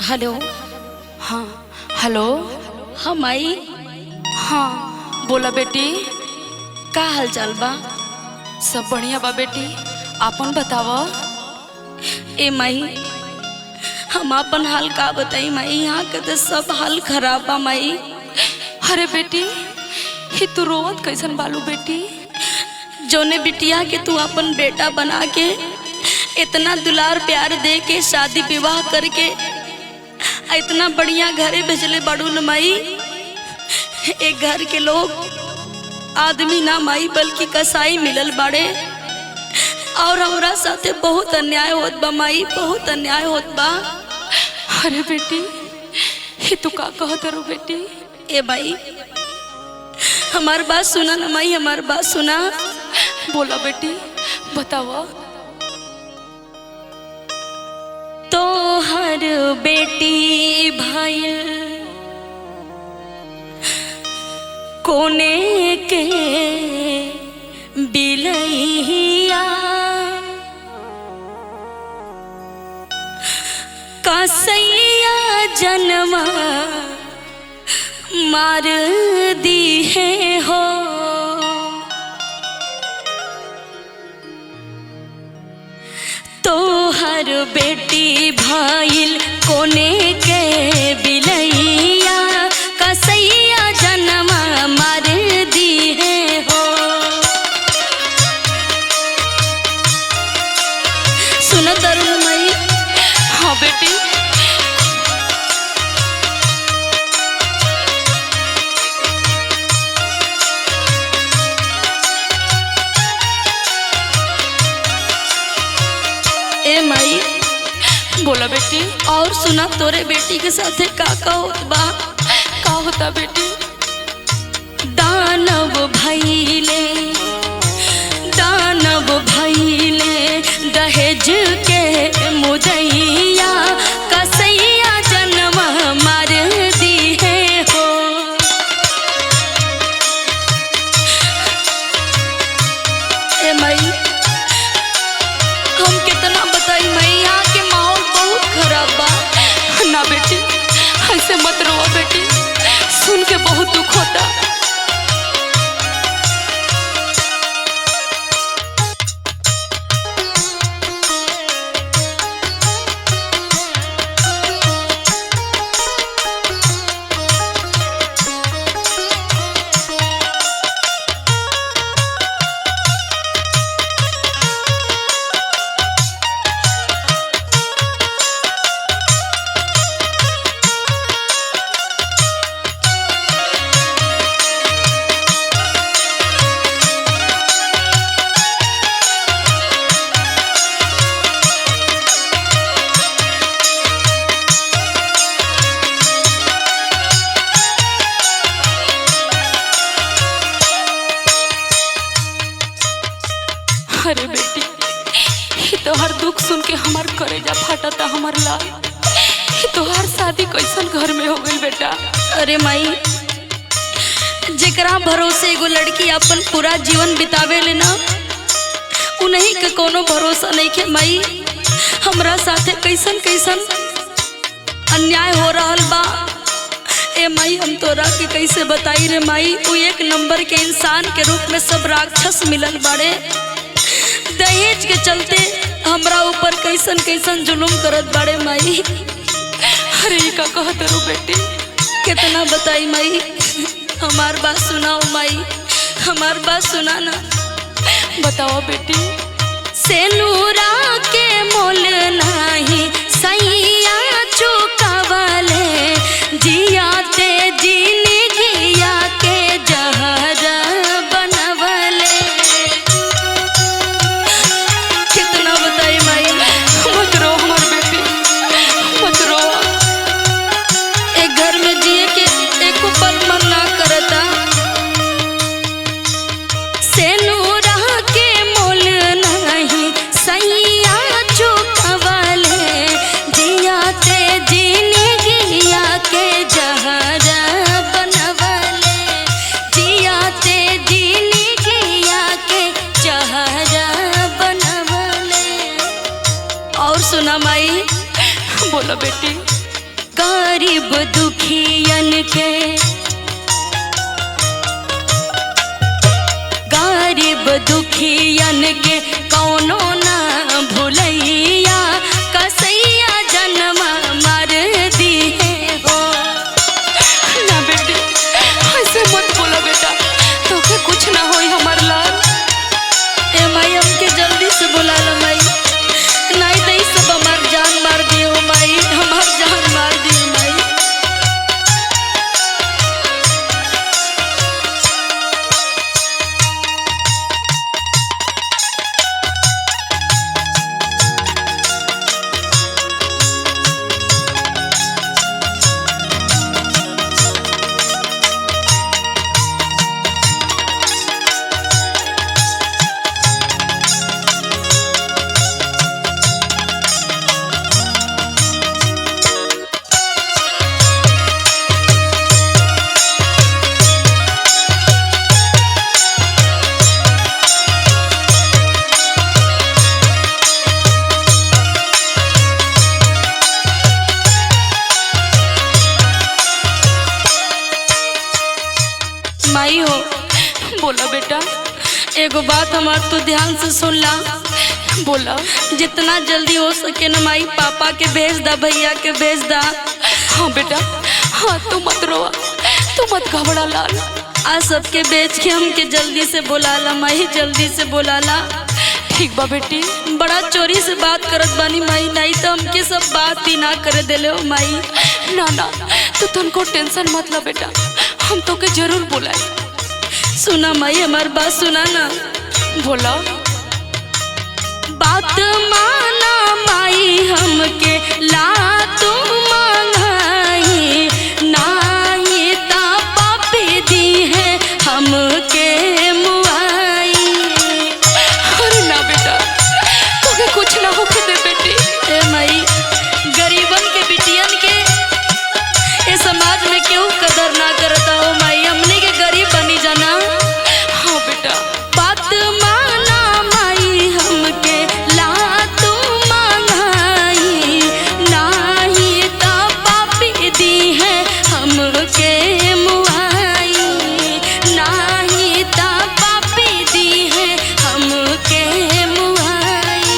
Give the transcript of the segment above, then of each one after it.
Hello. हाँ hello. हाँ माई। हाँ बोला बेटी। का हाल चाल बा? सब बढ़िया बा बेटी, आपन बताव। ए माई, हम अपन हाल का बताई माई, यहाँ के तो सब हाल खराब बा माई। अरे बेटी, ही तू रोवत कैसन बालू बेटी? जोने बिटिया के तू अपन बेटा बना के इतना दुलार प्यार दे के शादी विवाह करके इतना बढ़िया घरे भेजले बाड़ू न माई। एक घर के लोग आदमी ना माई बल्कि कसाई मिलल बाड़े और हमरा साथे बहुत अन्याय होत बा माई, बहुत अन्याय होत बा। अरे बेटी, ही तू का कहत रो बेटी? ए माई, हमार बात सुना न माई, हमार बात सुना। बोला बेटी, बतावा। तो हर बेटी भाई कोने के बिलैया कसैया जन्मा मार दी है हो। तो हर बेटी भाईल कोने के बिलैया कसैया जन्मा मार दी है हो। सुन तरुण मई। हाँ बेटी। ए माई, बोला बेटी। और सुना तोरे बेटी के साथे का होत बा? का होता बेटी? दानव भैले, दानव भैले दहेज के मुदैया कसैया जन्मा मार दी है हो। ए माई, हम कितना बताई माई, यहाँ के माहौल बहुत खराब बा। ना बेटी, ऐसे मत रोवा बेटी, सुन के बहुत दुख होता। अरे बेटी, ही तोहार दुख सुन के हमार कलेजा फाटता हमार लाल। ही तोहार शादी कैसन घर में हो गई बेटा? अरे माई, जेकरा भरोसे एगो लड़की अपन पूरा जीवन बितावे ले ना, उन्हीं के कोनो भरोसा नहीं के माई। हमरा साथे कैसन कैसन अन्याय हो रहल बा। ए माई, हम तोरा के कैसे बताई रे माई। वो एक नंबर के इंसान के रूप में सब राक्षस मिलल बाड़े। दहेज के चलते हमरा ऊपर कैसन कैसन जुलुम करत बाड़े माई। अरे का कहत रो बेटी? कितना बताई माई, हमार बात सुनाओ माई, हमार बात सुना ना। बताओ बेटी। सेनुरा के मोल नाही सैया चुकावले, जियाते जीनी जिया के जहर बनवले। कितना बताई माई। मत रो हमार बेटी, मत रो। एक घर में जिए के एक पल मन ना करता। सेनुरा के मोल नहीं सैया चुकावले, जियाते जीनी जिया के जहर बनवले, जियाते जीनी जिया के जहर बनवले। और सुना माई। बोला बेटी। गरीब दुखियन के, गरीब दुखियन के कौनो ना भुलैया, कसैया जन्म मर दिए हो। ना बेटी ऐसे मत बोलो बेटा, तोके कुछ ना होई हमार लाल। ए माई हमके जल्दी से बुला लो माई, नहीं तो इस सब हमार जान मार दियो माई, हमार जान मार दियो माई। माई हो बोला बेटा। एगो बात हमार तू ध्यान से सुन ला, बोला। जितना जल्दी हो सके न माई पापा के भेज दा, भैया के भेज दा। हाँ बेटा, हाँ तू मत रोआ, तू मत घबरा लाल। आज सबके बेच के हमके जल्दी से बुला ला माई, जल्दी से बुला ला। ठीक बा बेटी। बड़ा चोरी से बात करत बानी माई, नहीं तो हमके सब बात ही ना करे देले हो माई। ना ना तू तुमको टेंशन मत ला बेटा, हम तो के जरूर बुलाए। सुना माई हमार बात सुना ना। बोला। बात माना माई हमके ला तू मांगाई, नाही ता पापी दी है हमके मुआई। अरे ना बेटा, तोके कुछ ना होके दे बेटी। ए माई गरीबन के बिटियन के ए समाज में क्यों कदर ना करता हो माई, हमने के गरीब बनी जाना। हाँ बेटा। बात माना माई हमके ला तू मांगाई, नाही ता पापी दी है हमके मुआई, नाही ता पापी दी है हमके मुआई।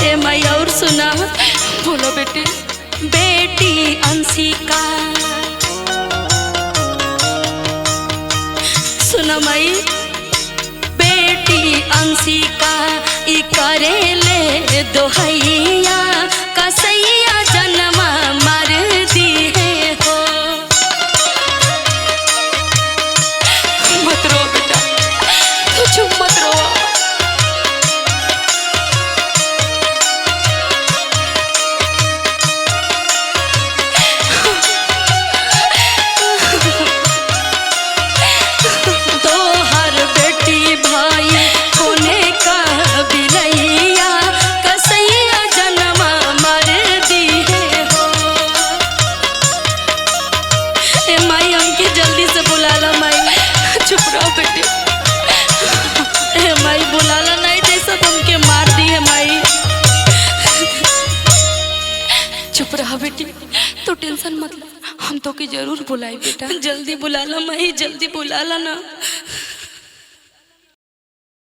ए माई और सुना। बोलो बेटी। बेटी अंशिका, सुना माई, बेटी अंशिका ई करेले दोहैया, कसैया जन्म मर दिए हो। मत रो बेटा, तू चुप मत रो। तोहर बेटी भाई कोने का बिलैया, कसैया जन्म मर दिए हो। ए माई हमके जल्दी से बुला ला माई। चुप रहो बेटी। ए माई बुला ला, नहीं तो सब हमके मार दिए माई। चुप रहा बेटी, तू टेंशन मत ले, हम तो के जरूर बुलाए बेटा। जल्दी बुला ला माई, जल्दी बुला ला ना।